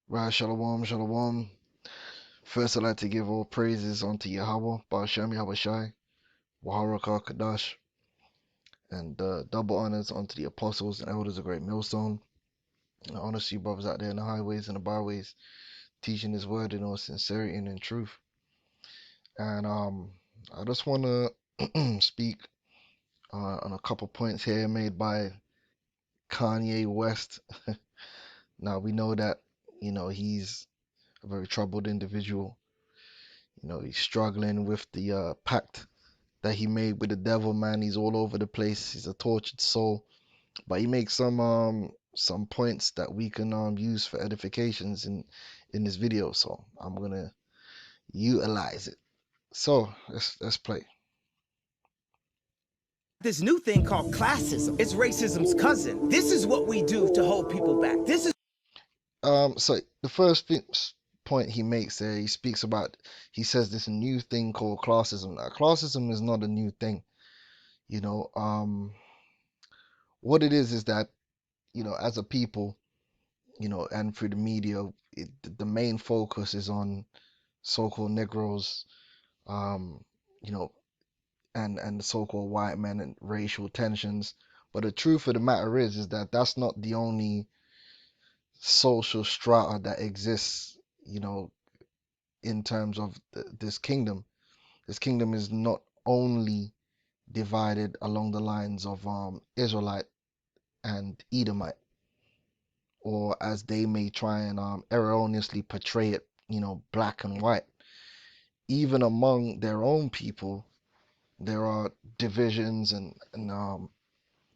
Right, shalom, shalom. First, I'd like to give all praises unto Yahweh, Ba'ashem Yahweh Shai, Waharakah Kadash, and double honors unto the apostles and elders of Great Millstone. And honors to you brothers out there in the highways and the byways, teaching His word in all sincerity and in truth. And I just want to speak on a couple points here made by Kanye West. Now, we know that, he's a very troubled individual. He's struggling with the pact that he made with the devil, man. He's all over the place. He's a tortured soul. But he makes some points that we can use for edifications in this video. So I'm gonna utilize it. So let's play. This new thing called classism. It's racism's cousin. This is what we do to hold people back. This is So the first point he makes there, he says this new thing called classism. Now, classism is not a new thing. You know, what it is that, as a people, and through the media, the main focus is on so-called Negroes, um, you know, and the so-called white men and racial tensions. But the truth of the matter is that that's not the only social strata that exists, in terms of this kingdom. This kingdom is not only divided along the lines of Israelite and Edomite, or as they may try and erroneously portray it, black and white. Even among their own people, there are divisions and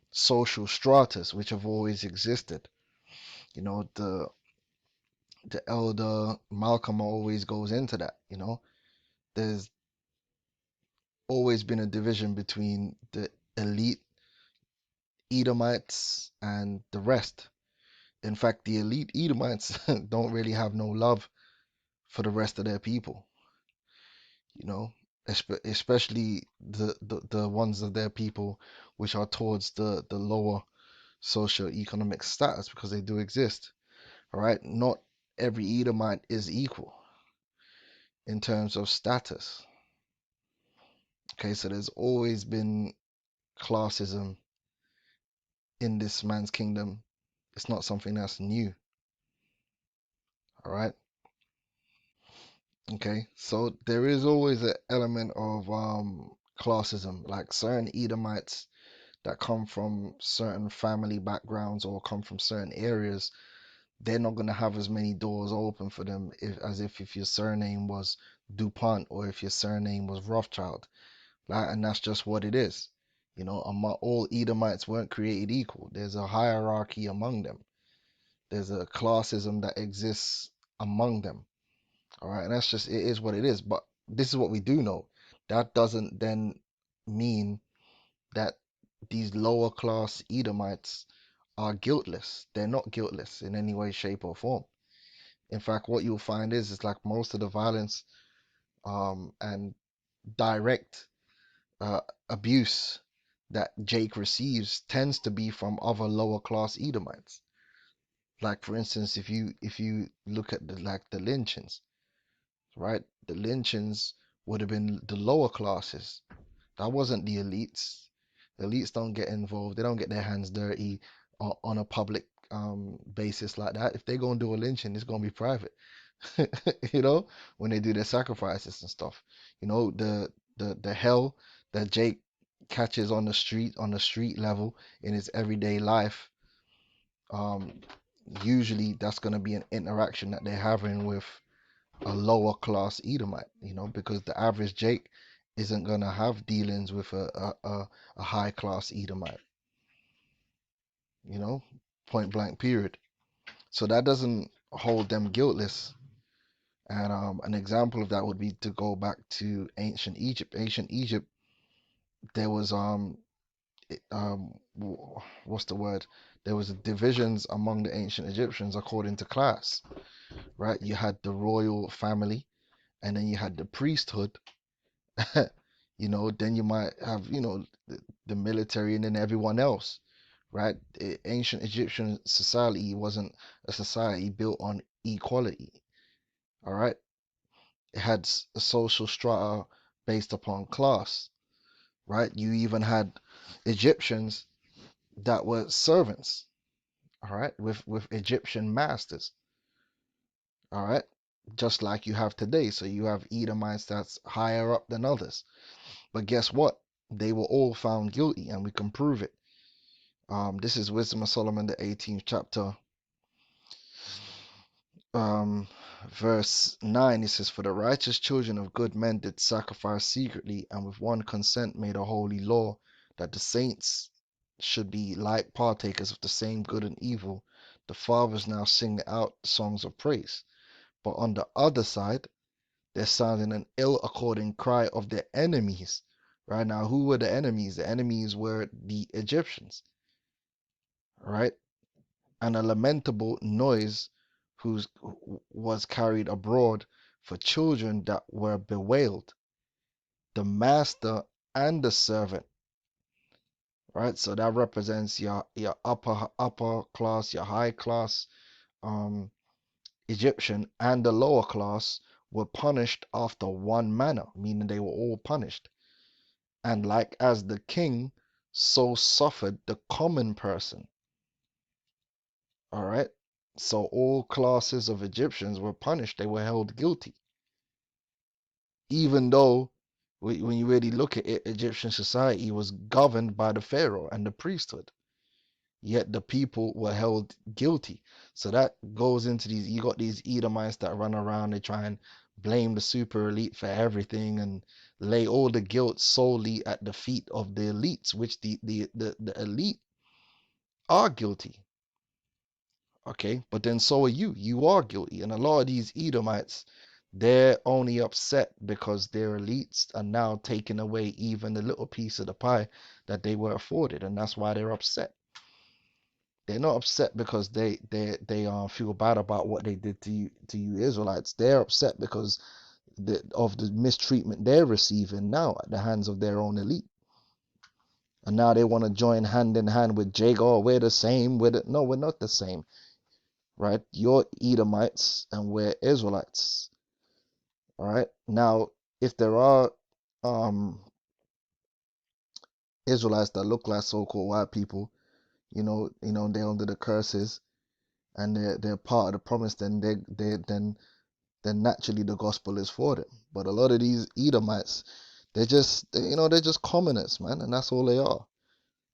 social stratas which have always existed. The elder Malcolm always goes into that. There's always been a division between the elite Edomites and the rest. In fact, the elite Edomites don't really have no love for the rest of their people. you know, especially the ones of their people which are towards the lower socio-economic status, because they do exist. All right, not every Edomite is equal in terms of status. Okay, so there's always been classism in this man's kingdom. It's not something that's new. All right. Okay, so there is always an element of classism, like certain Edomites that come from certain family backgrounds or come from certain areas, they're not going to have as many doors open for them as if your surname was DuPont or if your surname was Rothschild. Like, and that's just what it is. All Edomites weren't created equal. There's a hierarchy among them. There's a classism that exists among them. All right, and that's just it is what it is. But this is what we do know. That doesn't then mean that these lower class Edomites are guiltless. They're not guiltless in any way, shape, or form. In fact, what you'll find is like most of the violence and direct uh, abuse that Jake receives tends to be from other lower class Edomites. Like for instance, if you look at the lynchings, right? The lynchings would have been the lower classes. That wasn't the elites. The elites don't get involved. They don't get their hands dirty on a public basis like that. If they go and do a lynching, it's gonna be private. you know, when they do their sacrifices and stuff. The hell that Jake catches on the street level in his everyday life, um, usually that's gonna be an interaction that they're having with a lower class Edomite, because the average Jake isn't gonna have dealings with a high class Edomite, you know, point blank period. So that doesn't hold them guiltless. And an example of that would be to go back to ancient Egypt. Ancient Egypt, there was what's the word? There was divisions among the ancient Egyptians according to class, right? You had the royal family, and then you had the priesthood. Then you might have, the military and then everyone else, right? Ancient Egyptian society wasn't a society built on equality. All right. It had a social strata based upon class, right? You even had Egyptians that were servants, all right, with Egyptian masters, all right, just like you have today. So you have Edomites that's higher up than others. But guess what? They were all found guilty, and we can prove it. This is Wisdom of Solomon, the 18th chapter, um, verse 9. It says, "For the righteous children of good men did sacrifice secretly, and with one consent made a holy law, that the saints should be like partakers of the same good and evil. The fathers now sing out songs of praise. But on the other side, they're sounding an ill-according cry of their enemies." Right now, who were the enemies? The enemies were the Egyptians, right? "And a lamentable noise whose was carried abroad for children that were bewailed, the master and the servant." Right? So that represents your upper class, your high class um Egyptian, and the lower class were punished after one manner, meaning they were all punished. And like as the king, so suffered the common person. All right. So all classes of Egyptians were punished. They were held guilty. Even though, when you really look at it, Egyptian society was governed by the pharaoh and the priesthood. Yet the people were held guilty. So that goes into these, you got these Edomites that run around, they try and blame the super elite for everything and lay all the guilt solely at the feet of the elites, which the elite are guilty. Okay, but then so are you. You are guilty. And a lot of these Edomites, they're only upset because their elites are now taking away even the little piece of the pie that they were afforded, and that's why they're upset. They're not upset because they feel bad about what they did to you Israelites. They're upset because of the mistreatment they're receiving now at the hands of their own elite. And now they want to join hand in hand with Jacob. Oh, we're the same. No, we're not the same. Right? You're Edomites and we're Israelites. All right. Now, if there are um Israelites that look like so-called white people, they're under the curses and they're part of the promise, then then naturally the gospel is for them. But a lot of these Edomites, they're just commoners, man, and that's all they are.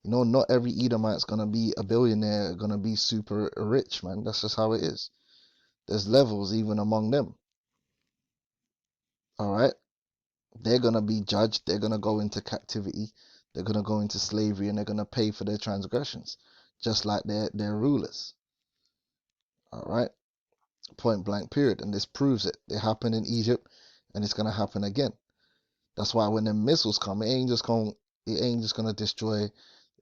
Not every Edomite's gonna be a billionaire, gonna be super rich, man. That's just how it is. There's levels even among them. All right, they're gonna be judged. They're gonna go into captivity. They're gonna go into slavery, and they're gonna pay for their transgressions, just like their rulers. All right, point blank, period. And this proves it. It happened in Egypt, and it's gonna happen again. That's why when the missiles come, it ain't just gonna destroy.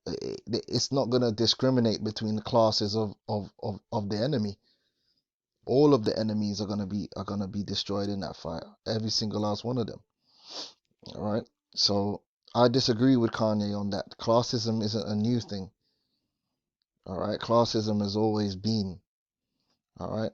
It's not gonna discriminate between the classes of the enemy. All of the enemies are gonna be destroyed in that fire. Every single last one of them. All right. So I disagree with Kanye on that. Classism isn't a new thing. All right. Classism has always been. All right.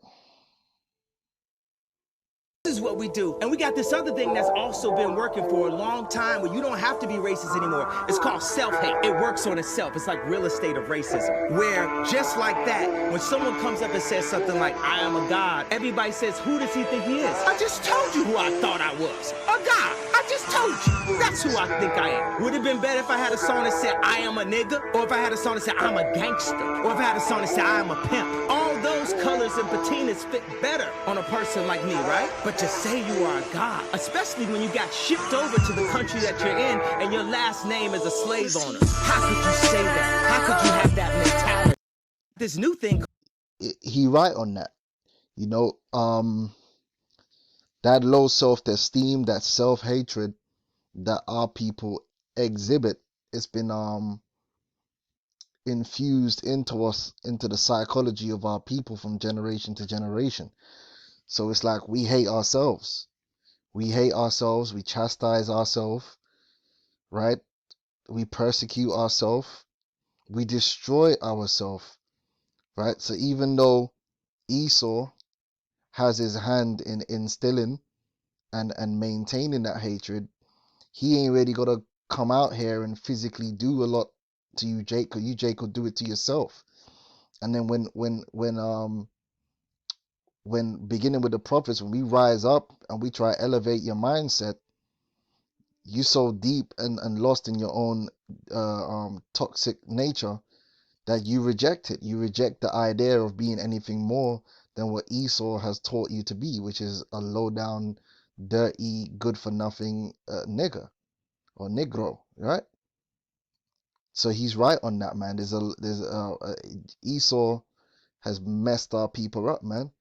This is what we do. And we got this other thing that's also been working for a long time where you don't have to be racist anymore. It's called self-hate. It works on itself. It's like real estate of racism, where just like that, when someone comes up and says something like, "I am a god," everybody says, "Who does he think he is?" I just told you who I thought I was. A god. I just told you. That's who I think I am. Would it have been better if I had a song that said, "I am a nigga"? Or if I had a song that said, "I'm a gangster"? Or if I had a song that said, "I am a pimp"? All those colors and patinas fit better on a person like me, right? But to say you are a god, especially when you got shipped over to the country that you're in and your last name is a slave owner. How could you say that? How could you have that mentality? This new thing. He right on that. That low self-esteem, that self-hatred that our people exhibit, it's been infused into us, into the psychology of our people from generation to generation. So it's like we hate ourselves. We hate ourselves. We chastise ourselves, right? We persecute ourselves. We destroy ourselves, right? So even though Esau has his hand in instilling and maintaining that hatred, he ain't really gotta come out here and physically do a lot to you, Jake, because you, Jake, will do it to yourself. And then when beginning with the prophets, when we rise up and we try to elevate your mindset, you so deep and lost in your own toxic nature that you reject it. You reject the idea of being anything more than what Esau has taught you to be, which is a low down, dirty, good for nothing nigger or negro, right? So he's right on that, man. Esau has messed our people up, man.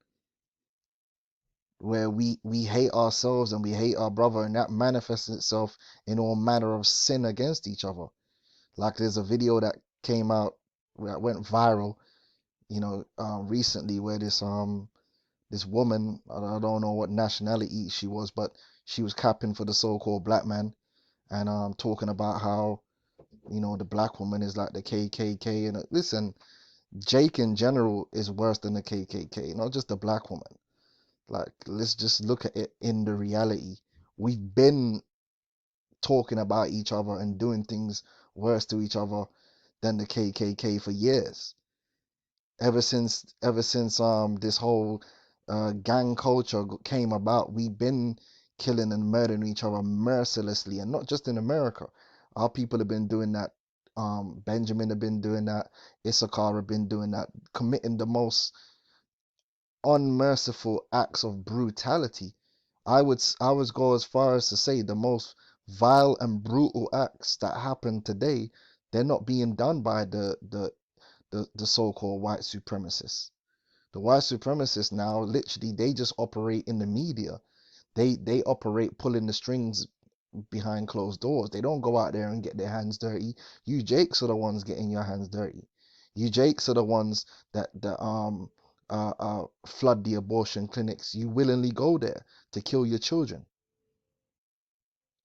Where we hate ourselves and we hate our brother, and that manifests itself in all manner of sin against each other. Like there's a video that came out that went viral, recently, where this woman, I don't know what nationality she was, but she was capping for the so-called black man, and talking about how the black woman is like the KKK. And listen, Jake in general is worse than the KKK, not just the black woman. Like, let's just look at it in the reality. We've been talking about each other and doing things worse to each other than the KKK for years. Ever since this whole gang culture came about, we've been killing and murdering each other mercilessly, and not just in America. Our people have been doing that. Benjamin have been doing that. Issachar have been doing that, committing the most unmerciful acts of brutality. I would go as far as to say the most vile and brutal acts that happen today, they're not being done by the so-called white supremacists. The white supremacists now, literally, they just operate in the media. They operate pulling the strings behind closed doors. They don't go out there and get their hands dirty. You Jakes are the ones getting your hands dirty. You Jakes are the ones that flood the abortion clinics. You willingly go there to kill your children.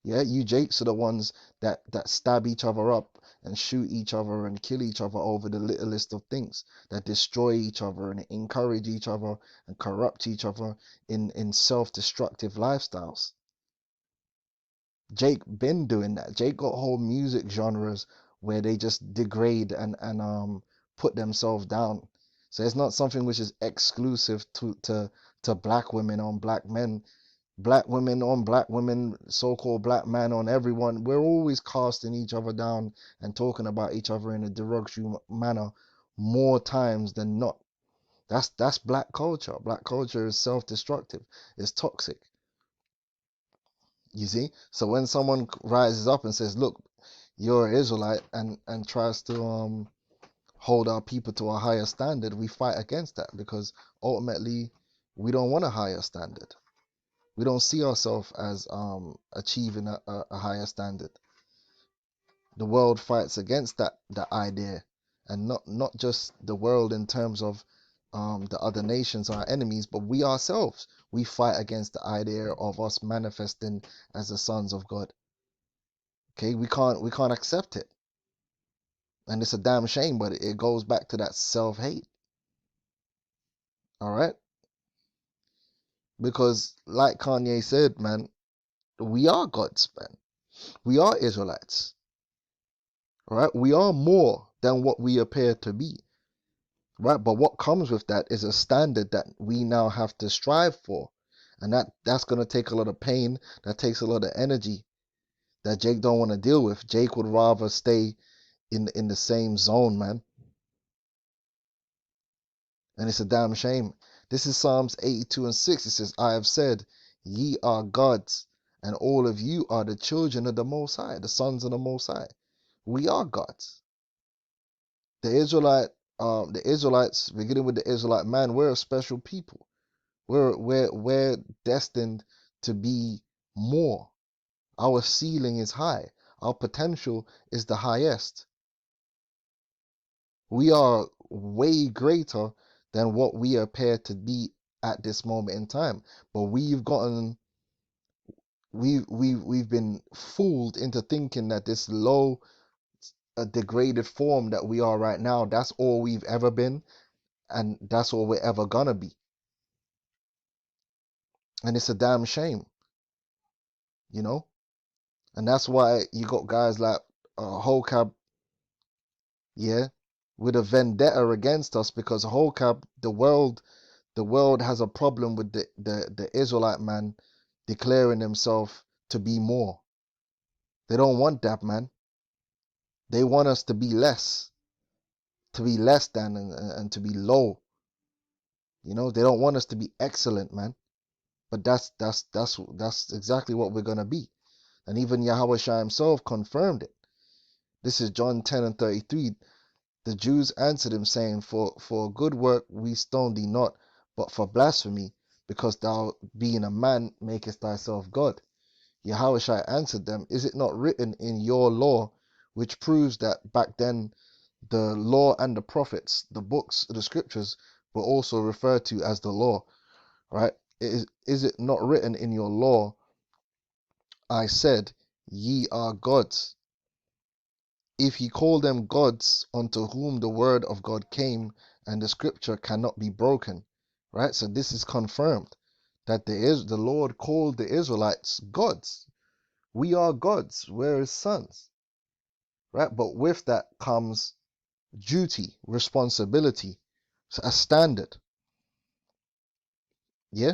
Yeah, you Jakes are the ones that stab each other up and shoot each other and kill each other over the littlest of things, that destroy each other and encourage each other and corrupt each other in self-destructive lifestyles. Jake been doing that. Jake got whole music genres where they just degrade and put themselves down. So it's not something which is exclusive to black women on black men, black women on black women, so-called black man on everyone. We're always casting each other down and talking about each other in a derogatory manner more times than not. That's black culture. Black culture is self-destructive. It's toxic. You see? So when someone rises up and says, "Look, you're an Israelite," and tries to hold our people to a higher standard, we fight against that, because ultimately we don't want a higher standard. We don't see ourselves as achieving a higher standard. The world fights against that idea, and not just the world in terms of the other nations, our enemies, but we ourselves. We fight against the idea of us manifesting as the sons of God. Okay, we can't accept it, and it's a damn shame. But it goes back to that self-hate. All right, because like Kanye said, man, we are God's man. We are Israelites. All right, we are more than what we appear to be. Right, but what comes with that is a standard that we now have to strive for, and that's gonna take a lot of pain. That takes a lot of energy that Jake don't want to deal with. Jake would rather stay in the same zone, man. And it's a damn shame. This is Psalms 82:6. It says, "I have said, ye are gods, and all of you are the children of the Most High, the sons of the Most High." We are gods. The Israelites, beginning with the Israelite man, we're a special people. We're destined to be more. Our ceiling is high. Our potential is the highest. We are way greater than what we appear to be at this moment in time. But we've been fooled into thinking that this low, degraded form that we are right now, that's all we've ever been, and that's all we're ever gonna be. And it's a damn shame, you know? And that's why you got guys like Hokab, yeah, with a vendetta against us because Hokab, the world has a problem with the Israelite man declaring himself to be more. They don't want that, man. They want us to be less than and to be low. You know, they don't want us to be excellent, man. But that's exactly what we're gonna be. And even Yahweh Shai himself confirmed it. This is John 10 and 33. The Jews answered him, saying, For good work we stone thee not, but for blasphemy, because thou, being a man, makest thyself God. Yahushua answered them, Is it not written in your law, which proves that back then the law and the prophets, the books, the scriptures, were also referred to as the law, right? Is it not written in your law, I said, ye are gods? If ye call them gods unto whom the word of God came, and the scripture cannot be broken, right? So this is confirmed that the Lord called the Israelites gods. We are gods, we're his sons, right? But with that comes duty, responsibility, a standard. Yeah,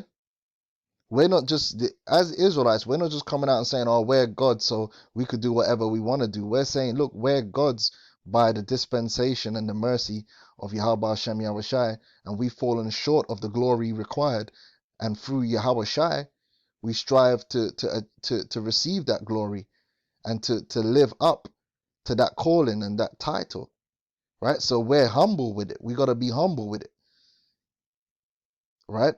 we're not just as Israelites, we're not just coming out and saying, oh, we're gods, so we could do whatever we want to do. We're saying, look, we're gods by the dispensation and the mercy of Yahweh Hashem Yahweh Shai, and we've fallen short of the glory required. And through Yahweh Shai, we strive to receive that glory and to live up to that calling and that title, right? So we're humble with it. We got to be humble with it, right?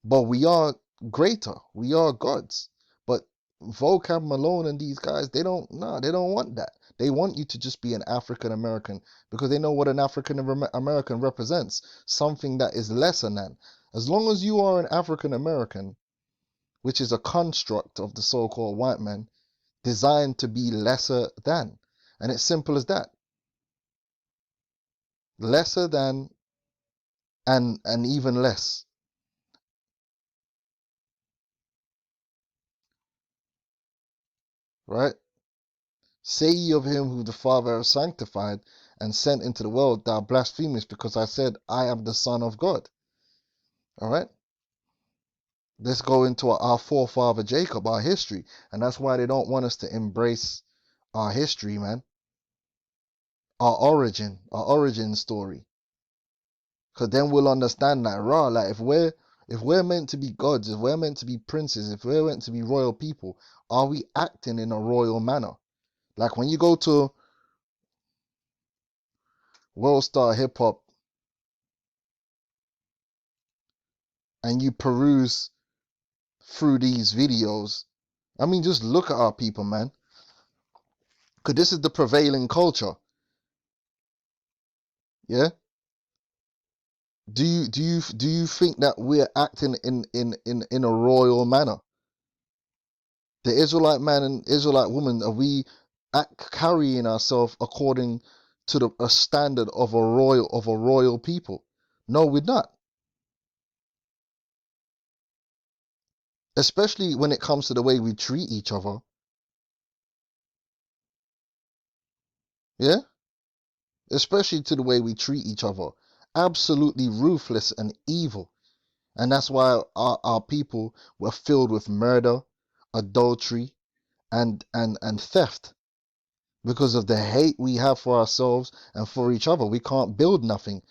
But we are greater. We are gods. But Vocab Malone and these guys, they don't, nah, they don't want that. They want you to just be an African American because they know what an African American represents, something that is lesser than. As long as you are an African American, which is a construct of the so-called white man, designed to be lesser than. And it's simple as that. Lesser than and even less, right? Say ye of him who the Father has sanctified and sent into the world, thou blasphemest, because I said, I am the Son of God. All right? Let's go into our forefather Jacob, our history. And that's why they don't want us to embrace our history, man. Our origin story. Because then we'll understand that, raw. Like, if we're meant to be gods, if we're meant to be princes, if we're meant to be royal people, are we acting in a royal manner? Like when you go to World Star Hip Hop and you peruse through these videos, I mean, just look at our people, man. Because this is the prevailing culture. Yeah. Do you think that we're acting in a royal manner? The Israelite man and Israelite woman, are we carrying ourselves according to a standard of a royal people? No, we're not. Especially when it comes to the way we treat each other. Yeah? Especially to the way we treat each other. Absolutely ruthless and evil. And that's why our people were filled with murder, adultery, and theft. Because of the hate we have for ourselves and for each other. We can't build nothing.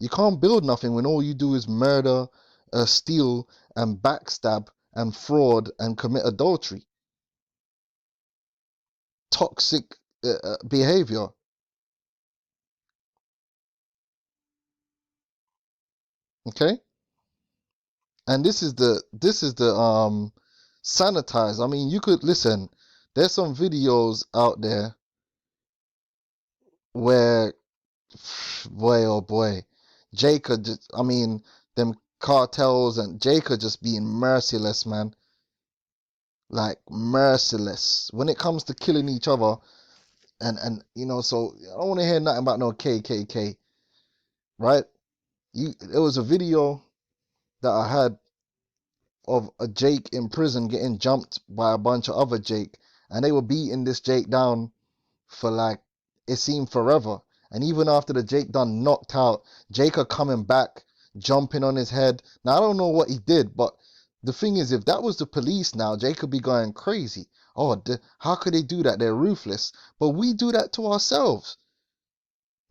You can't build nothing when all you do is murder, steal, and backstab, and fraud, and commit adultery. Toxic behavior. Okay? And this is the sanitized. I mean, you could listen. There's some videos out there where, boy, oh boy, Jacob just, I mean, them cartels and Jacob just being merciless, man. Like merciless when it comes to killing each other, and so I don't want to hear nothing about no KKK, right? There was a video that I had of a Jake in prison getting jumped by a bunch of other Jake, and they were beating this Jake down for like, it seemed forever. And even after the Jake done knocked out, Jake are coming back, jumping on his head. Now I don't know what he did, but the thing is, if that was the police now, Jake could be going crazy. Oh, how could they do that? They're ruthless. But we do that to ourselves.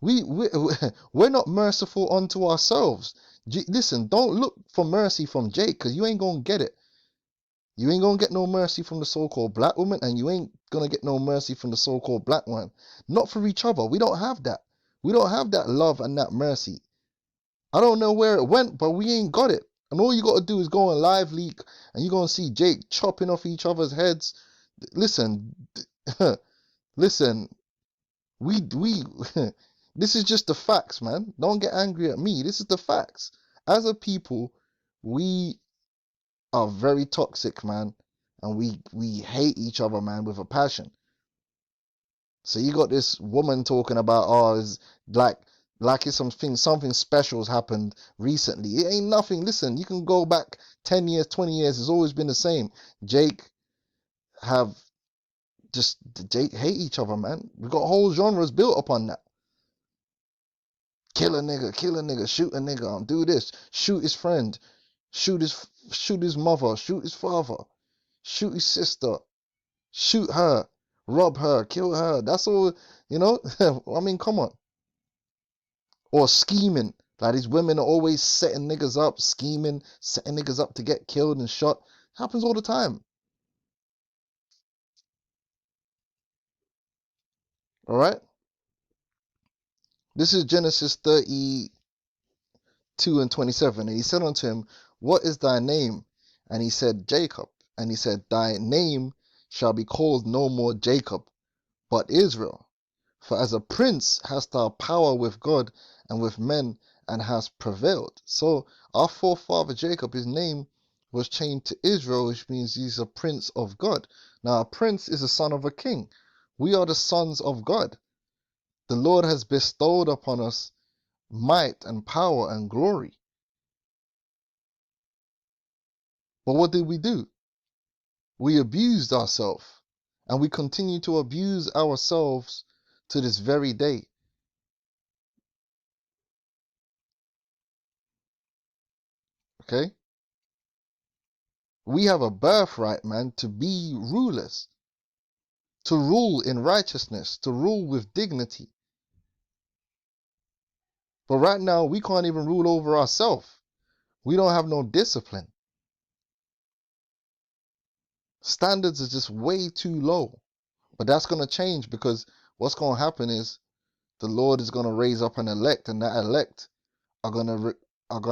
We're not merciful unto ourselves. Listen, don't look for mercy from Jake, because you ain't gonna get it. You ain't gonna get no mercy from the so-called black woman, and you ain't gonna get no mercy from the so-called black man. Not for each other. We don't have that. We don't have that love and that mercy. I don't know where it went, but we ain't got it. And all you gotta do is go on Live Leak, and you're gonna see Jake chopping off each other's heads. Listen, listen. We this is just the facts, man. Don't get angry at me. This is the facts. As a people, we are very toxic, man, and we hate each other, man, with a passion. So you got this woman talking about, oh, it's like it's something special's happened recently. It ain't nothing. Listen, you can go back 10 years, 20 years. It's always been the same. Jake have just Jake hate each other, man. We got whole genres built upon that. Kill a nigga, shoot a nigga, do this, shoot his friend, shoot his mother, shoot his father, shoot his sister, shoot her, rob her, kill her. That's all, you know? I mean, come on. Or scheming. Like, these women are always setting niggas up, scheming, setting niggas up to get killed and shot. Happens all the time. All right? This is Genesis 32 and 27. And he said unto him, what is thy name? And he said, Jacob. And he said, thy name shall be called no more Jacob, but Israel. For as a prince hast thou power with God and with men, and hast prevailed. So our forefather Jacob, his name was changed to Israel, which means he's a prince of God. Now a prince is a son of a king. We are the sons of God. The Lord has bestowed upon us might and power and glory. But what did we do? We abused ourselves, and we continue to abuse ourselves to this very day. Okay? We have a birthright, man, to be rulers, to rule in righteousness, to rule with dignity. But right now, we can't even rule over ourselves. We don't have no discipline. Standards are just way too low. But that's going to change, because what's going to happen is the Lord is going to raise up an elect, and that elect are going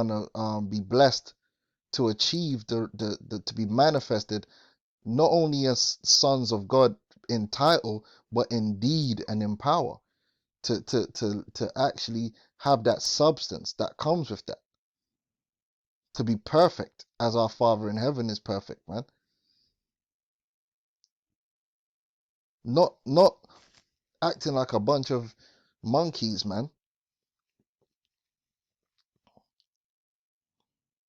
to be blessed to achieve to be manifested not only as sons of God in title, but in deed and in power, to actually have that substance that comes with that, to be perfect as our Father in heaven is perfect, man. Not acting like a bunch of monkeys, man.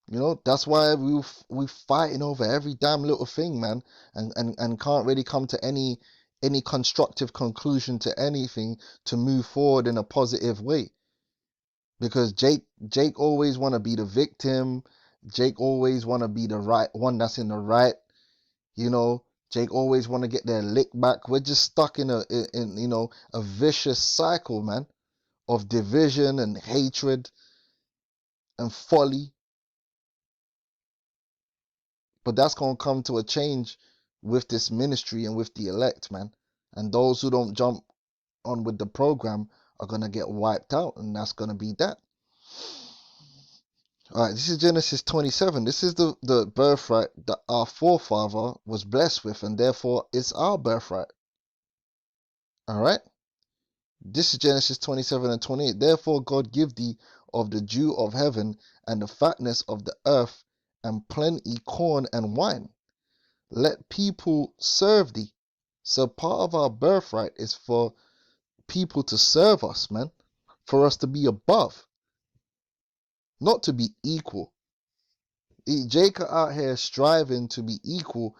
You know, that's why we fighting over every damn little thing, man, and can't really come to any constructive conclusion to anything to move forward in a positive way. Because Jake always want to be the victim. Jake always want to be the right one that's in the right. You know, Jake always want to get their lick back. We're just stuck in a vicious cycle, man, of division and hatred and folly. But that's going to come to a change with this ministry and with the elect, man. And those who don't jump on with the program are going to get wiped out, and that's going to be that. All right, this is Genesis 27. This is the birthright that our forefather was blessed with, and therefore it's our birthright. All right? This is Genesis 27 and 28. Therefore God give thee of the dew of heaven and the fatness of the earth and plenty corn and wine. Let people serve thee. So part of our birthright is for people to serve us, man. For us to be above, not to be equal. Jacob out here striving to be equal,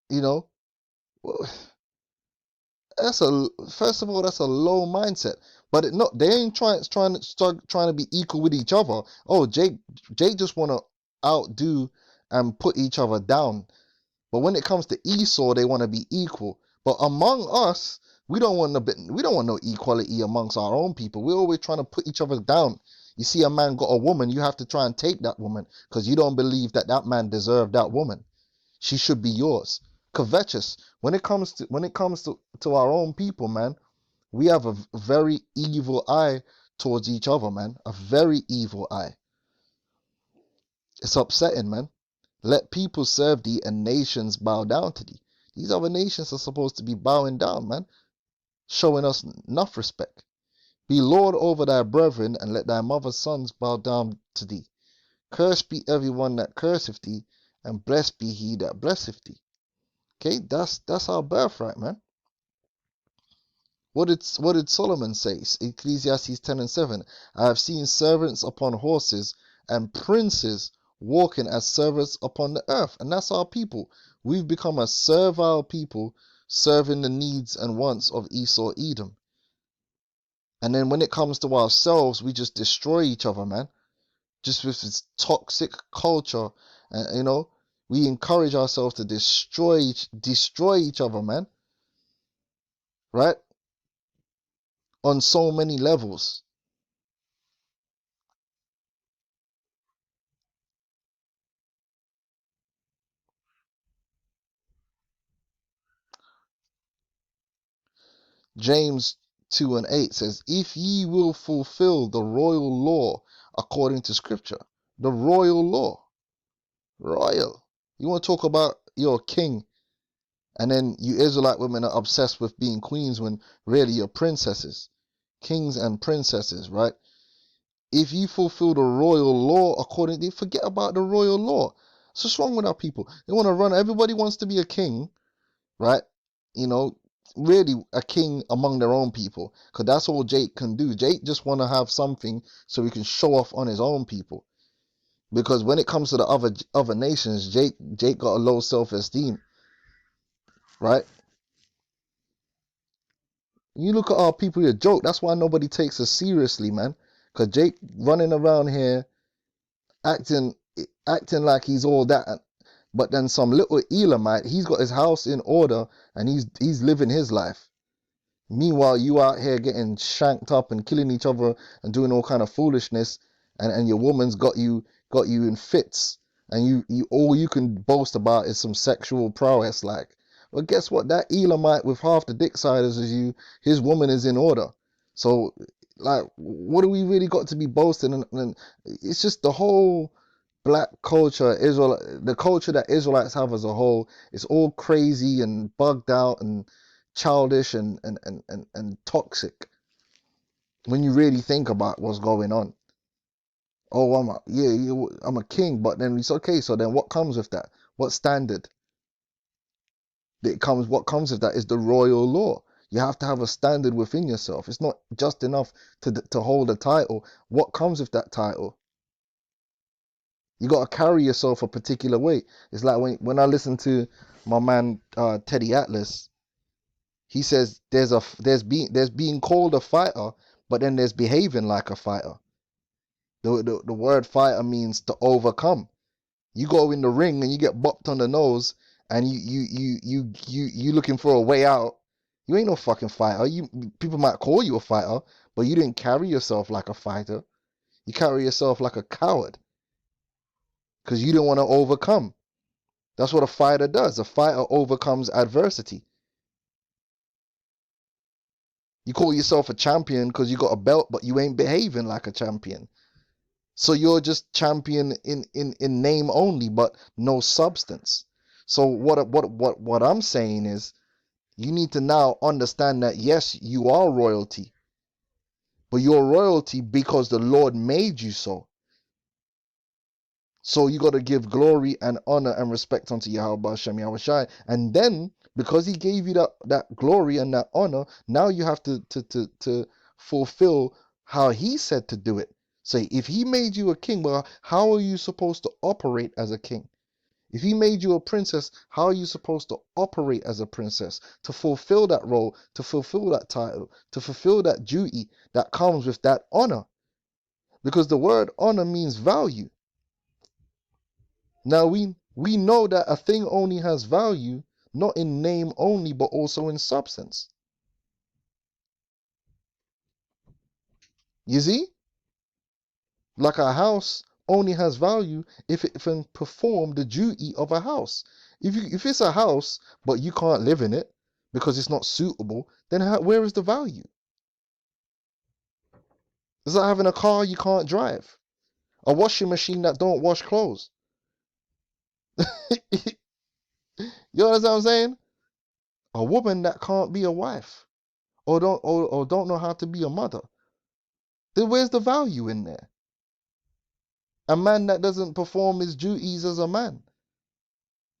you know. Well, that's a first of all, that's a low mindset. But they ain't trying to be equal with each other. Oh, Jake just wanna outdo and put each other down. But when it comes to Esau, they want to be equal. But among us, we don't want no equality amongst our own people. We're always trying to put each other down. You see a man got a woman, you have to try and take that woman because you don't believe that that man deserved that woman. She should be yours. Covetous. When it comes to our own people, man, we have a very evil eye towards each other, man. A very evil eye. It's upsetting, man. Let people serve thee and nations bow down to thee. These other nations are supposed to be bowing down, man, showing us enough respect. Be Lord over thy brethren, and let thy mother's sons bow down to thee. Cursed be everyone that curseth thee, and blessed be he that blesseth thee. Okay, that's our birthright, man. What did Solomon say? Ecclesiastes 10 and 7. I have seen servants upon horses and princes walking as servants upon the earth. And that's our people. We've become a servile people serving the needs and wants of Esau Edom. And then when it comes to ourselves, we just destroy each other, man. Just with this toxic culture. And we encourage ourselves to destroy each other, man. Right? On so many levels. James 2 and 8 says, if ye will fulfill the royal law according to scripture. The royal law. Royal. You want to talk about you're a king, and then you Israelite women are obsessed with being queens when really you're princesses. Kings and princesses, right? If you fulfill the royal law according to, forget about the royal law. So what's wrong with our people? They want to run, everybody wants to be a king, right? Really a king among their own people, because that's all Jake can do. Jake just want to have something so he can show off on his own people. Because when it comes to the other nations, Jake got a low self-esteem, right? You look at our people, you joke. That's why nobody takes us seriously, man. Because Jake running around here acting like he's all that, but then some little Elamite, he's got his house in order and he's living his life. Meanwhile, you out here getting shanked up and killing each other and doing all kind of foolishness, and your woman's got you in fits, and you all you can boast about is some sexual prowess. Like, well, guess what? That Elamite with half the dick sizes as you, his woman is in order. So, like, what do we really got to be boasting? And it's just the whole black culture, the culture that Israelites have as a whole, it's all crazy and bugged out and childish and toxic when you really think about what's going on. Oh, I'm a king, but then it's okay. So then what comes with that? What standard? What comes with that is the royal law. You have to have a standard within yourself. It's not just enough to hold a title. What comes with that title? You got to carry yourself a particular way. It's like when I listen to my man Teddy Atlas, he says there's being called a fighter, but then there's behaving like a fighter. The word fighter means to overcome. You go in the ring and you get bopped on the nose, and you looking for a way out. You ain't no fucking fighter. People might call you a fighter, but you didn't carry yourself like a fighter. You carry yourself like a coward because you didn't want to overcome. That's what a fighter does. A fighter overcomes adversity. You call yourself a champion because you got a belt, but you ain't behaving like a champion. So you're just champion in name only, but no substance. So what I'm saying is, you need to now understand that yes, you are royalty, but you're royalty because the Lord made you so. So you got to give glory and honor and respect unto Yahweh Hashem Yahushai. And then because he gave you that glory and that honor, now you have to fulfill how he said to do it. Say, if he made you a king, well, how are you supposed to operate as a king? If he made you a princess, how are you supposed to operate as a princess? To fulfill that role, to fulfill that title, to fulfill that duty that comes with that honor. Because the word honor means value. Now we know that a thing only has value, not in name only, but also in substance. You see? Like a house only has value if it can perform the duty of a house. If it's a house but you can't live in it because it's not suitable, then where is the value? It's like having a car you can't drive, a washing machine that don't wash clothes. You understand what I'm saying? A woman that can't be a wife or don't know how to be a mother. Then where's the value in there? A man that doesn't perform his duties as a man.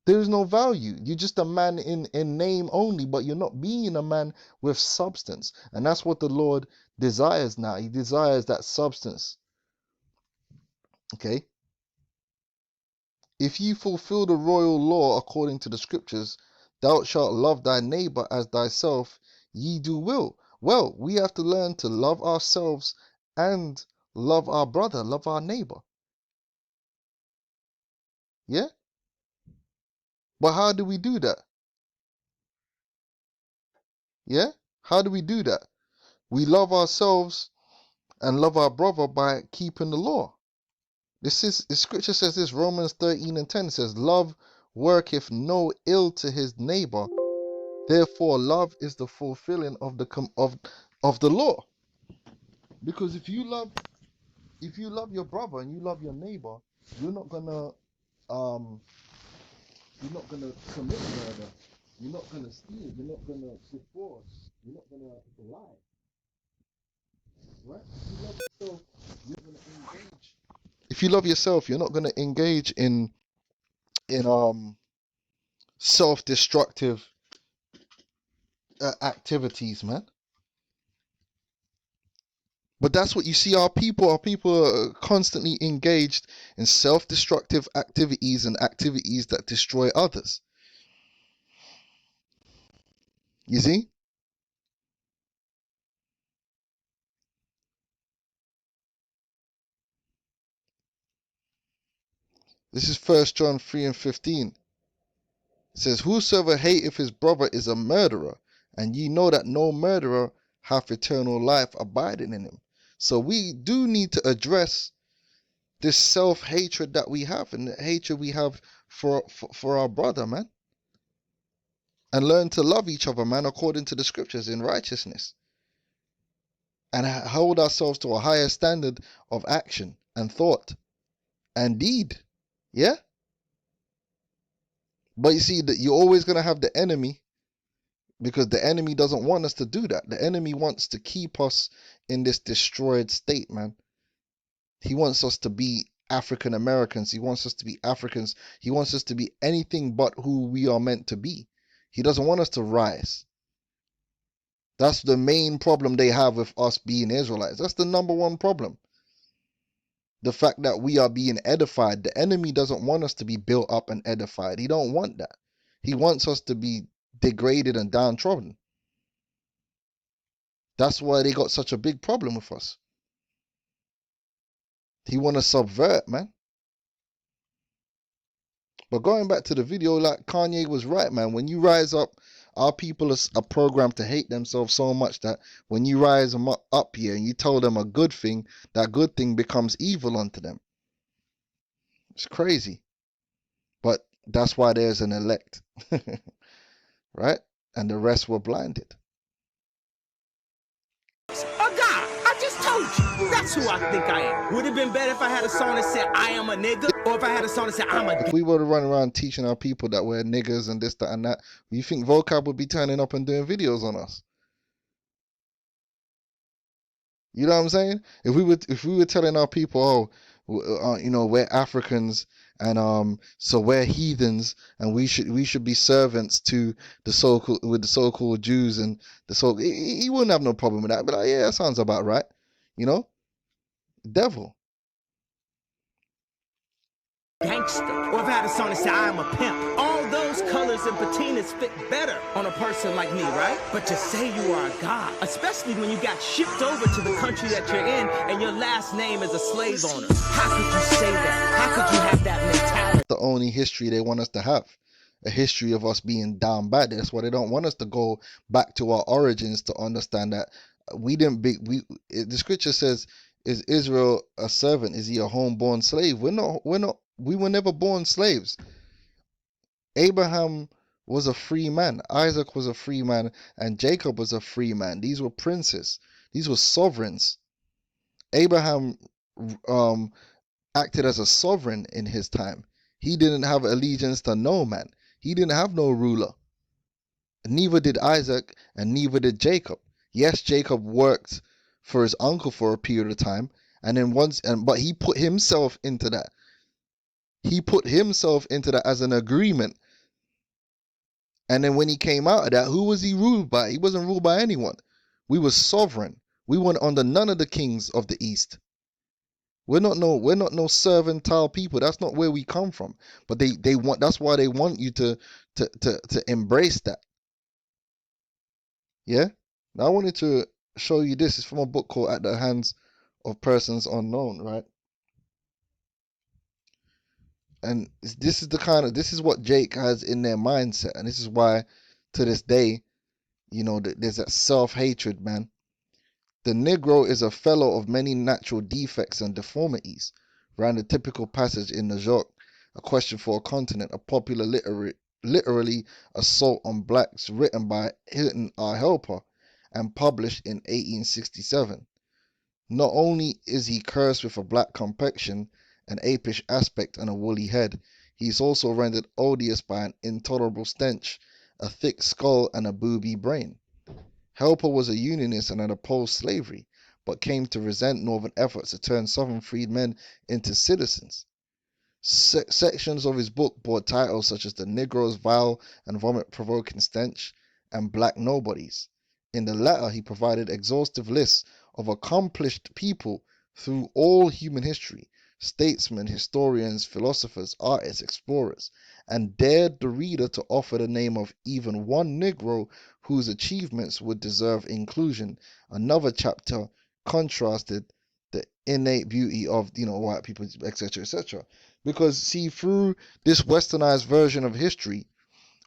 There is no value. You're just a man in name only, but you're not being a man with substance. And that's what the Lord desires now. He desires that substance. Okay? If you fulfill the royal law according to the scriptures, thou shalt love thy neighbor as thyself, ye do will. Well, we have to learn to love ourselves and love our brother, love our neighbor. Yeah? But how do we do that? Yeah? How do we do that? We love ourselves and love our brother by keeping the law. The scripture says this, Romans 13:10 says, love worketh no ill to his neighbor. Therefore, love is the fulfilling of the law. Because if you love your brother and you love your neighbor, you're not gonna commit murder. You're not gonna steal. You're not gonna defraud. You're not gonna lie. Right? If you love yourself, you're not gonna engage in self-destructive activities, man. But that's what you see. Our people are constantly engaged in self-destructive activities and activities that destroy others. You see? This is 1 John 3:15. It says, whosoever hateth his brother is a murderer, and ye know that no murderer hath eternal life abiding in him. So we do need to address this self-hatred that we have and the hatred we have for our brother, man. And learn to love each other, man, according to the scriptures in righteousness. And hold ourselves to a higher standard of action and thought and deed. Yeah? But you see that you're always going to have the enemy, because the enemy doesn't want us to do that. The enemy wants to keep us in this destroyed state, man. He wants us to be African Americans. He wants us to be Africans. He wants us to be anything but who we are meant to be. He doesn't want us to rise. That's the main problem they have with us being Israelites. That's the number one problem. The fact that we are being edified. The enemy doesn't want us to be built up and edified. He don't want that. He wants us to be degraded and downtrodden. That's why they got such a big problem with us. He want to subvert, man. But going back to the video, like Kanye was right, man. When you rise up, our people are programmed to hate themselves so much that when you rise them up here and you tell them a good thing, that good thing becomes evil unto them. It's crazy. But that's why there's an elect. Right? And the rest were blinded. A guy, I just told you. That's who I think I am. Would it have been better if I had a song that said I am a nigga? Or if I had a song that said I'm a... If we were to run around teaching our people that we're niggas and this, that, and that, you think Vocab would be turning up and doing videos on us? You know what I'm saying? If we were telling our people, we're Africans and so we're heathens and we should be servants to the so-called Jews and he wouldn't have no problem with that. But like, yeah, that sounds about right. You know, devil. gangster. Or if I had a song that said I am a pimp. All those colors and patinas fit better on a person like me, right? But to say you are a god, especially when you got shipped over to the country that you're in and your last name is a slave owner. How could you say that? How could you have that mentality? The only history they want us to have. A history of us being down bad. That's why they don't want us to go back to our origins to understand that we didn't be the scripture says, is Israel a servant? Is he a homeborn slave? We were never born slaves. Abraham was a free man, Isaac was a free man, and Jacob was a free man. These were princes, these were sovereigns. Abraham acted as a sovereign in his time. He didn't have allegiance to no man. He didn't have no ruler. Neither did Isaac, and neither did Jacob. Yes, Jacob worked for his uncle for a period of time, and then but he put himself into that. He put himself into that as an agreement. And then when he came out of that, who was he ruled by? He wasn't ruled by anyone. We were sovereign. We weren't under none of the kings of the East. We're not no servantile people. That's not where we come from. But they want, that's why they want you to embrace that. Yeah? Now I wanted to show you this. It's from a book called At the Hands of Persons Unknown, right? And this is what Jake has in their mindset, and this is why to this day, there's that self-hatred, man. The Negro is a fellow of many natural defects and deformities. Ran the typical passage in the Jacques, A Question for a Continent, a popular literally assault on blacks written by Hilton R. Helper and published in 1867. Not only is he cursed with a black complexion, an apish aspect, and a woolly head, he is also rendered odious by an intolerable stench, a thick skull, and a booby brain. Helper was a Unionist and had opposed slavery, but came to resent Northern efforts to turn Southern freedmen into citizens. Sections of his book bore titles such as The Negro's Vile and Vomit-Provoking Stench and Black Nobodies. In the latter, he provided exhaustive lists of accomplished people through all human history, statesmen, historians, philosophers, artists, explorers, and dared the reader to offer the name of even one Negro whose achievements would deserve inclusion. Another chapter contrasted the innate beauty of white people, etc., etc. Because see, through this westernized version of history,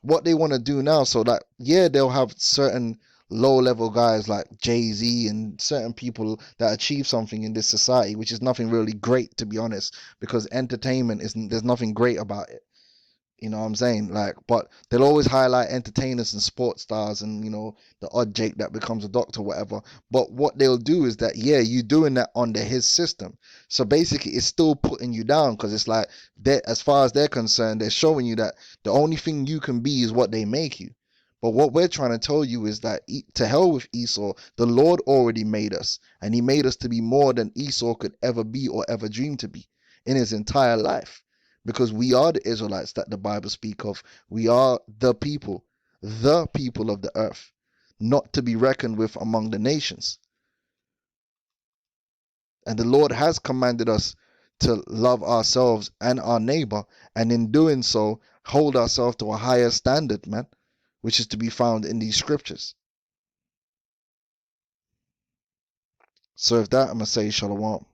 what they want to do now, so that they'll have certain low-level guys like Jay-Z and certain people that achieve something in this society, which is nothing really great, to be honest, because entertainment there's nothing great about it. You know what I'm saying? Like, but they'll always highlight entertainers and sports stars and, the odd Jake that becomes a doctor, whatever. But what they'll do is that, you're doing that under his system. So basically, it's still putting you down because it's like, as far as they're concerned, they're showing you that the only thing you can be is what they make you. But what we're trying to tell you is that to hell with Esau, the Lord already made us. And he made us to be more than Esau could ever be or ever dream to be in his entire life. Because we are the Israelites that the Bible speak of. We are the people of the earth, not to be reckoned with among the nations. And the Lord has commanded us to love ourselves and our neighbor, and in doing so, hold ourselves to a higher standard, man, which is to be found in these scriptures. So with that, I'm going to say shalom.